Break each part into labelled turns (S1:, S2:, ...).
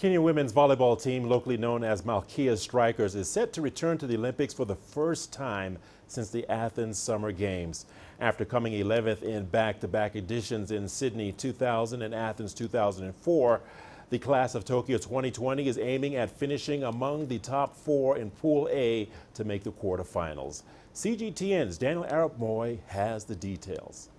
S1: Kenya women's volleyball team, locally known as Malkia Strikers, is set to return to the Olympics for the first time since the Athens Summer Games. After coming 11th in back-to-back editions in Sydney 2000 and Athens 2004, the class of Tokyo 2020 is aiming at finishing among the top 4 in Pool A to make the quarterfinals. CGTN's Daniel Arapmoi has the details.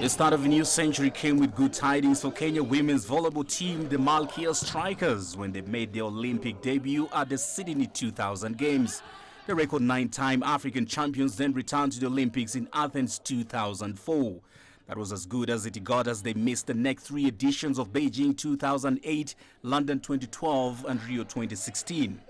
S2: The start of a new century came with good tidings for Kenya women's volleyball team, the Malkia Strikers, when they made their Olympic debut at the Sydney 2000 Games. The record 9-time African champions then returned to the Olympics in Athens 2004. That was as good as it got as they missed the next 3 editions of Beijing 2008, London 2012 and Rio 2016.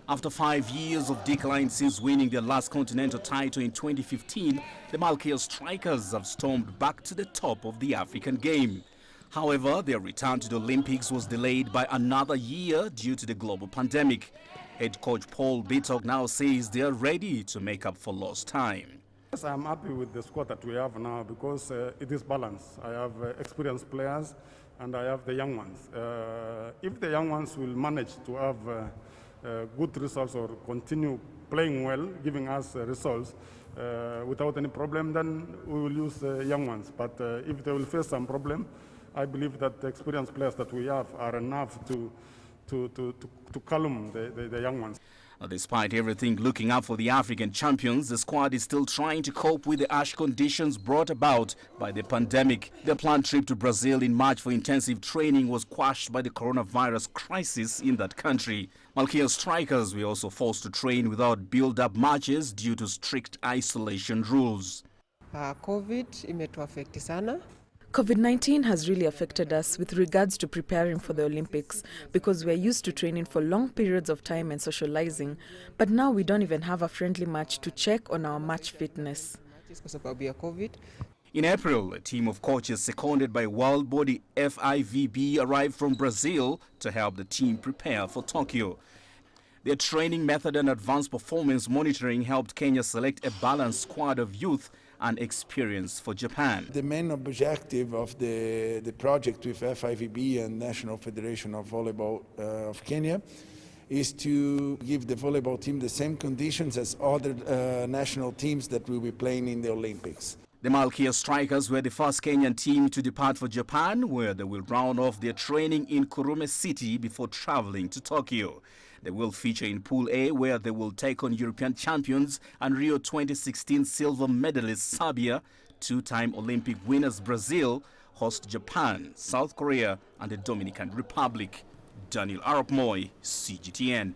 S2: After 5 years of decline since winning their last continental title in 2015, the Malkia Strikers have stormed back to the top of the African game. However, their return to the Olympics was delayed by another year due to the global pandemic. Head coach Paul Bittock now says they are ready to make up for lost time.
S3: Yes, I'm happy with the squad that we have now because it is balanced. I have experienced players and I have the young ones. If the young ones will manage to have good results or continue playing well, giving us results without any problem, then we will use young ones. But if they will face some problem, I believe that the experienced players that we have are enough to calm the young ones.
S2: Despite everything looking up for the African champions, the squad is still trying to cope with the harsh conditions brought about by the pandemic. Their planned trip to Brazil in March for intensive training was quashed by the coronavirus crisis in that country. Malkia Strikers were also forced to train without build-up matches due to strict isolation rules.
S4: COVID imetuaffect sana.
S5: COVID-19 has really affected us with regards to preparing for the Olympics because we're used to training for long periods of time and socializing, but now we don't even have a friendly match to check on our match fitness.
S2: In April, a team of coaches seconded by world body FIVB arrived from Brazil to help the team prepare for Tokyo. Their training method and advanced performance monitoring helped Kenya select a balanced squad of youth and experience for Japan.
S6: The main objective of the project with FIVB and National Federation of Volleyball of Kenya is to give the volleyball team the same conditions as other national teams that will be playing in the Olympics.
S2: The Malkia Strikers were the first Kenyan team to depart for Japan, where they will round off their training in Kurume City before traveling to Tokyo. They will feature in Pool A, where they will take on European champions and Rio 2016 silver medalist Serbia, 2-time Olympic winners Brazil, host Japan, South Korea and the Dominican Republic. Daniel Arapmoi, CGTN.